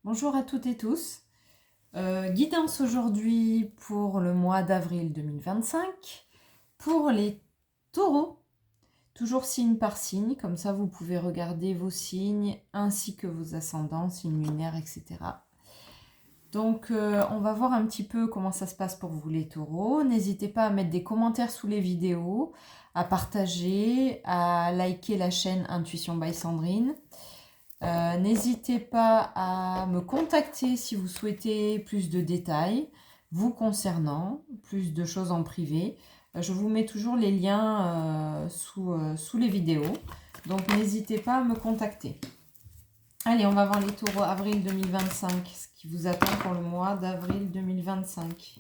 Bonjour à toutes et tous. Guidance aujourd'hui pour le mois d'avril 2025 pour les taureaux, toujours signe par signe, comme ça vous pouvez regarder vos signes ainsi que vos ascendants, signes lunaires, etc. Donc on va voir un petit peu comment ça se passe pour vous les taureaux. N'hésitez pas à mettre des commentaires sous les vidéos, à partager, à liker la chaîne Intuition by Sandrine. N'hésitez pas à me contacter si vous souhaitez plus de détails vous concernant, plus de choses en privé. Je vous mets toujours les liens sous les vidéos, donc n'hésitez pas à me contacter. Allez, on va voir les taureaux avril 2025, ce qui vous attend pour le mois d'avril 2025.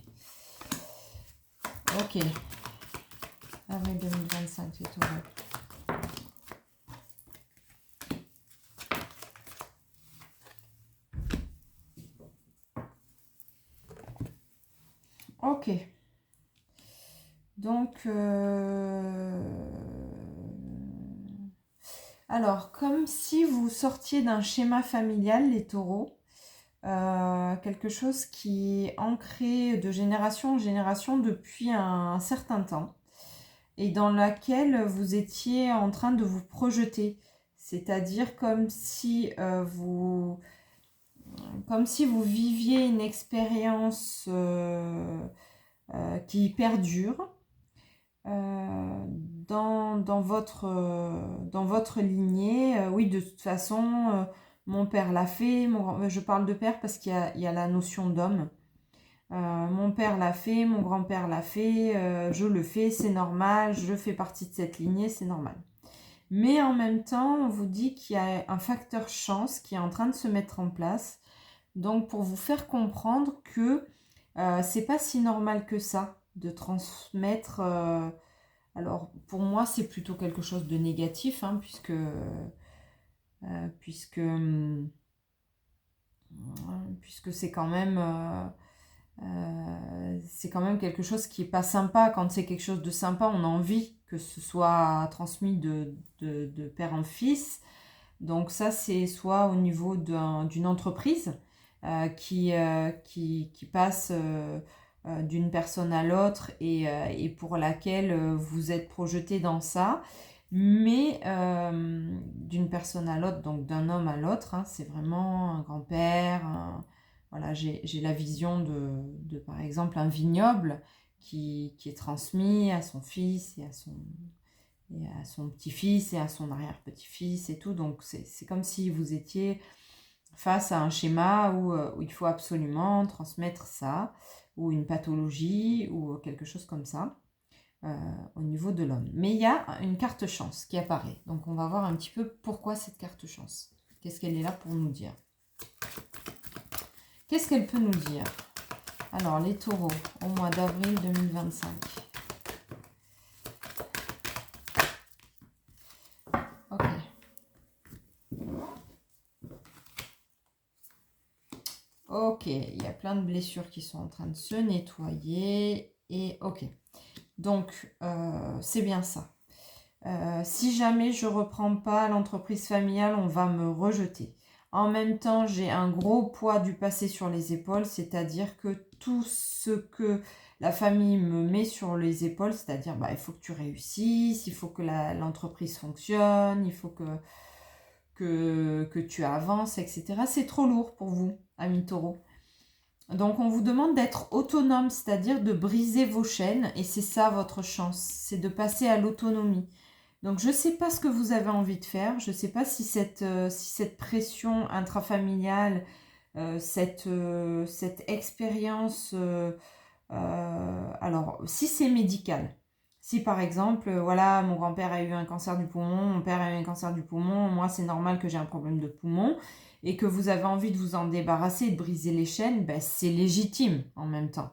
Ok, avril 2025 les taureaux. Ok. Donc, alors, comme si vous sortiez d'un schéma familial, les taureaux, quelque chose qui est ancré de génération en génération depuis un certain temps, et dans laquelle vous étiez en train de vous projeter. C'est-à-dire comme si vous viviez une expérience qui perdure dans votre lignée. Oui, de toute façon, mon père l'a fait. Je parle de père parce qu'il y a la notion d'homme. Mon père l'a fait, mon grand-père l'a fait, je le fais, c'est normal, je fais partie de cette lignée, c'est normal. Mais en même temps, on vous dit qu'il y a un facteur chance qui est en train de se mettre en place. Donc pour vous faire comprendre que c'est pas si normal que ça de transmettre. Alors pour moi, c'est plutôt quelque chose de négatif, hein, puisque c'est quand même quelque chose qui est pas sympa. Quand c'est quelque chose de sympa, on a envie que ce soit transmis de père en fils. Donc ça, c'est soit au niveau d'une entreprise qui passe d'une personne à l'autre et pour laquelle vous êtes projeté dans ça. Mais d'une personne à l'autre, donc d'un homme à l'autre, hein, c'est vraiment un grand-père. Voilà, j'ai la vision par exemple, un vignoble qui est transmis à son fils et à son petit-fils et à son arrière-petit-fils et tout. Donc c'est comme si vous étiez face à un schéma où il faut absolument transmettre ça, ou une pathologie, ou quelque chose comme ça, au niveau de l'homme. Mais il y a une carte chance qui apparaît. Donc on va voir un petit peu pourquoi cette carte chance. Qu'est-ce qu'elle est là pour nous dire? Qu'est-ce qu'elle peut nous dire? Alors les taureaux, au mois d'avril 2025. Ok. Ok, il y a plein de blessures qui sont en train de se nettoyer. Et ok. Donc, c'est bien ça. Si jamais je reprends pas l'entreprise familiale, on va me rejeter. En même temps, j'ai un gros poids du passé sur les épaules, c'est-à-dire que tout ce que la famille me met sur les épaules, c'est-à-dire il faut que tu réussisses, il faut que l'entreprise fonctionne, il faut que tu avances, etc. C'est trop lourd pour vous, amis taureaux. Donc on vous demande d'être autonome, c'est-à-dire de briser vos chaînes, et c'est ça votre chance, c'est de passer à l'autonomie. Donc je ne sais pas ce que vous avez envie de faire, je ne sais pas si cette pression intrafamiliale, cette expérience, alors si c'est médical, si par exemple, voilà, mon grand-père a eu un cancer du poumon, mon père a eu un cancer du poumon, moi c'est normal que j'ai un problème de poumon, et que vous avez envie de vous en débarrasser, de briser les chaînes, ben, c'est légitime en même temps.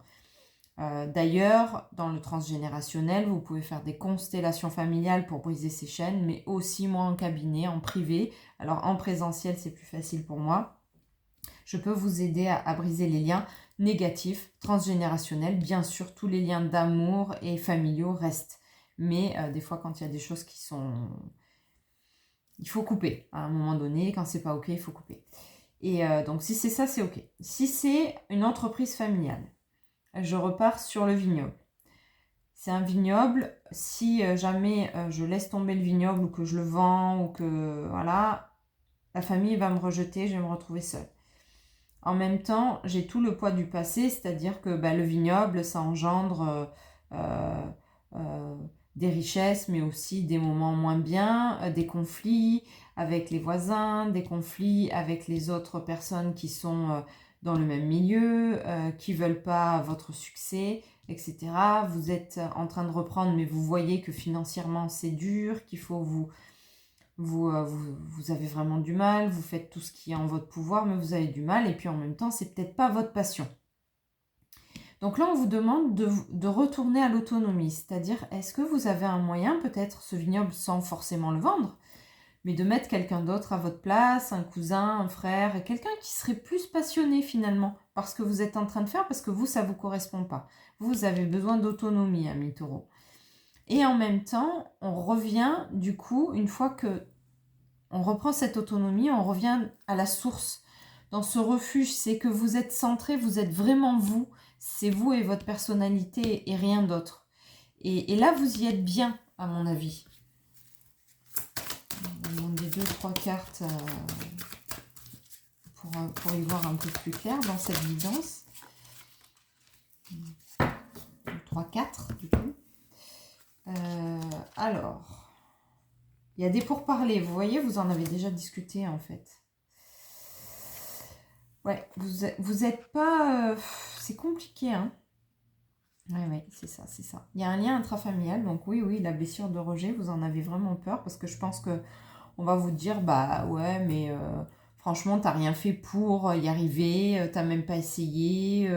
D'ailleurs, dans le transgénérationnel, vous pouvez faire des constellations familiales pour briser ces chaînes, mais aussi moi en cabinet, en privé. Alors en présentiel, c'est plus facile pour moi. Je peux vous aider à briser les liens négatifs, transgénérationnels. Bien sûr, tous les liens d'amour et familiaux restent. Mais des fois, quand il y a des choses qui sont... Il faut couper. À un moment donné, quand c'est pas OK, il faut couper. Et donc si c'est ça, c'est ok. Si c'est une entreprise familiale, je repars sur le vignoble. C'est un vignoble, si jamais je laisse tomber le vignoble ou que je le vends ou que voilà, la famille va me rejeter, je vais me retrouver seule. En même temps, j'ai tout le poids du passé, c'est-à-dire que le vignoble, ça engendre euh, des richesses, mais aussi des moments moins bien, des conflits avec les voisins, des conflits avec les autres personnes qui sont dans le même milieu, qui ne veulent pas votre succès, etc. Vous êtes en train de reprendre, mais vous voyez que financièrement c'est dur, qu'il faut vous avez vraiment du mal, vous faites tout ce qui est en votre pouvoir, mais vous avez du mal, et puis en même temps, c'est peut-être pas votre passion. Donc là, on vous demande de retourner à l'autonomie, c'est-à-dire, est-ce que vous avez un moyen, peut-être ce vignoble sans forcément le vendre, mais de mettre quelqu'un d'autre à votre place, un cousin, un frère, quelqu'un qui serait plus passionné finalement, par ce que vous êtes en train de faire, parce que vous, ça ne vous correspond pas. Vous avez besoin d'autonomie, ami Taureau. Et en même temps, on revient du coup, une fois que on reprend cette autonomie, on revient à la source. Dans ce refuge, c'est que vous êtes centré, vous êtes vraiment vous. C'est vous et votre personnalité et rien d'autre. Et là, vous y êtes bien, à mon avis. On va demander 2-3 cartes pour y voir un peu plus clair dans cette guidance. 3-4 du coup. Alors, il y a des pourparlers. Vous voyez, vous en avez déjà discuté en fait. Ouais, vous êtes pas... c'est compliqué, hein. Ouais, c'est ça, c'est ça. Il y a un lien intrafamilial, donc oui, la blessure de rejet, vous en avez vraiment peur, parce que je pense que on va vous dire, bah ouais, mais franchement, t'as rien fait pour y arriver, t'as même pas essayé,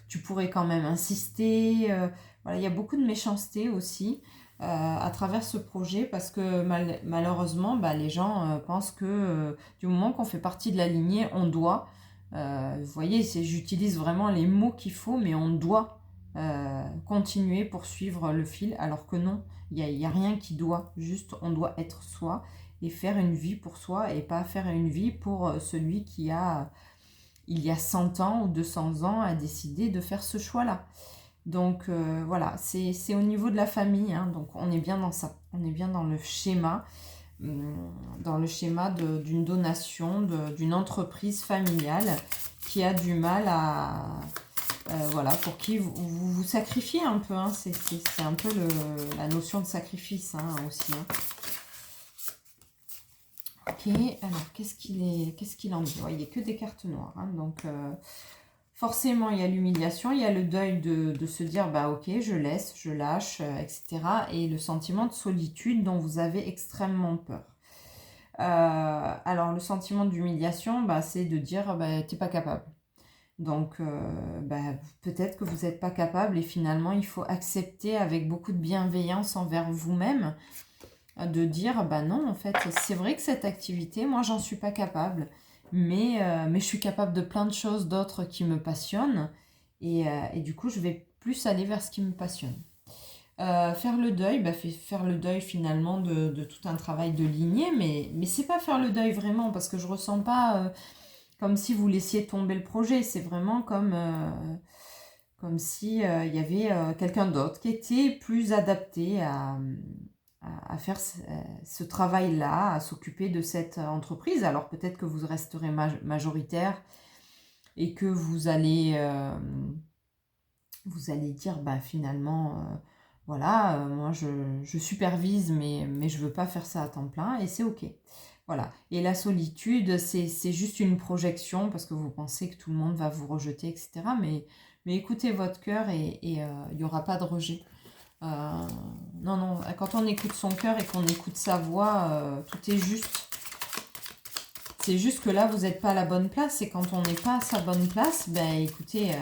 tu pourrais quand même insister. Voilà, il y a beaucoup de méchanceté aussi à travers ce projet, parce que malheureusement, les gens pensent que du moment qu'on fait partie de la lignée, on doit. Vous voyez, j'utilise vraiment les mots qu'il faut, mais on doit continuer, poursuivre le fil, alors que non, il n'y a rien qui doit, juste on doit être soi et faire une vie pour soi et pas faire une vie pour celui qui a, il y a 100 ans ou 200 ans, a décidé de faire ce choix-là. Donc voilà, c'est au niveau de la famille, hein, donc on est bien dans ça, on est bien dans le schéma d'une donation, d'une entreprise familiale qui a du mal à... voilà, pour qui vous sacrifiez un peu, hein, c'est un peu la notion de sacrifice hein, aussi. Hein. Ok, alors qu'est-ce qu'il en dit? Il n'y a que des cartes noires, hein, donc forcément il y a l'humiliation, il y a le deuil de se dire bah ok, je laisse, je lâche, etc. Et le sentiment de solitude dont vous avez extrêmement peur. Alors le sentiment d'humiliation, c'est de dire t'es pas capable. Donc peut-être que vous n'êtes pas capable et finalement il faut accepter avec beaucoup de bienveillance envers vous-même de dire non, en fait c'est vrai que cette activité moi j'en suis pas capable, mais je suis capable de plein de choses d'autres qui me passionnent et du coup je vais plus aller vers ce qui me passionne. Faire le deuil, faire le deuil finalement de tout un travail de lignée, mais c'est pas faire le deuil vraiment, parce que je ressens pas comme si vous laissiez tomber le projet, c'est vraiment comme si il y avait quelqu'un d'autre qui était plus adapté à faire ce travail-là, à s'occuper de cette entreprise. Alors peut-être que vous resterez majoritaire et que vous allez dire finalement voilà, moi je supervise mais je veux pas faire ça à temps plein et c'est ok. Voilà. Et la solitude, c'est juste une projection parce que vous pensez que tout le monde va vous rejeter, etc. Mais écoutez votre cœur et il n'y aura pas de rejet. Non, quand on écoute son cœur et qu'on écoute sa voix, tout est juste. C'est juste que là, vous n'êtes pas à la bonne place. Et quand on n'est pas à sa bonne place, écoutez,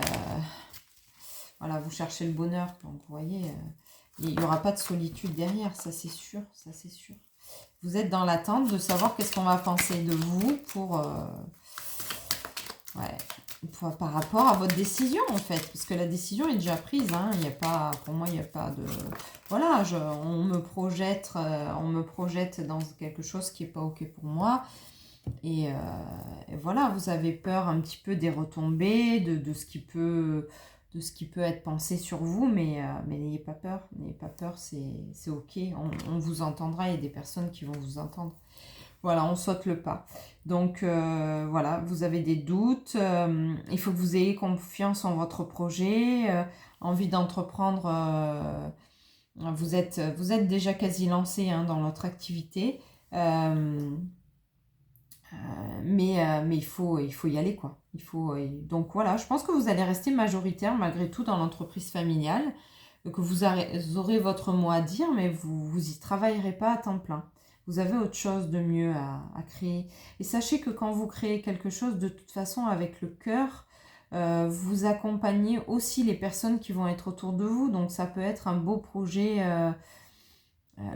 voilà, vous cherchez le bonheur. Donc, vous voyez, il n'y aura pas de solitude derrière, ça c'est sûr, ça c'est sûr. Vous êtes dans l'attente de savoir qu'est-ce qu'on va penser de vous par rapport à votre décision en fait, parce que la décision est déjà prise. Hein. Il y a pas, pour moi, il n'y a pas de... Voilà, on me projette dans quelque chose qui n'est pas ok pour moi. Et voilà, vous avez peur un petit peu des retombées, de ce qui peut être pensé sur vous, mais n'ayez pas peur. N'ayez pas peur, c'est ok. On vous entendra, il y a des personnes qui vont vous entendre. Voilà, on saute le pas. Donc voilà, vous avez des doutes. Il faut que vous ayez confiance en votre projet, envie d'entreprendre. Vous êtes déjà quasi lancé hein, dans votre activité. Mais il faut y aller quoi. Donc voilà, je pense que vous allez rester majoritaire malgré tout dans l'entreprise familiale, que vous aurez votre mot à dire, mais vous y travaillerez pas à temps plein. Vous avez autre chose de mieux à créer. Et sachez que quand vous créez quelque chose, de toute façon, avec le cœur, vous accompagnez aussi les personnes qui vont être autour de vous. Donc ça peut être un beau projet.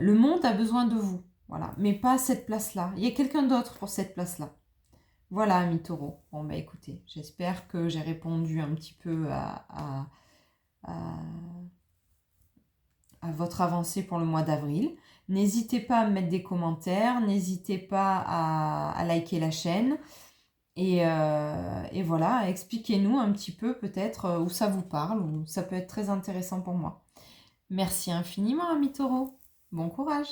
Le monde a besoin de vous. Voilà, mais pas à cette place-là. Il y a quelqu'un d'autre pour cette place-là. Voilà, amis taureaux. Bon, bah écoutez, j'espère que j'ai répondu un petit peu à votre avancée pour le mois d'avril. N'hésitez pas à mettre des commentaires, n'hésitez pas à liker la chaîne. Et voilà, expliquez-nous un petit peu peut-être où ça vous parle, ou ça peut être très intéressant pour moi. Merci infiniment, amis taureaux. Bon courage!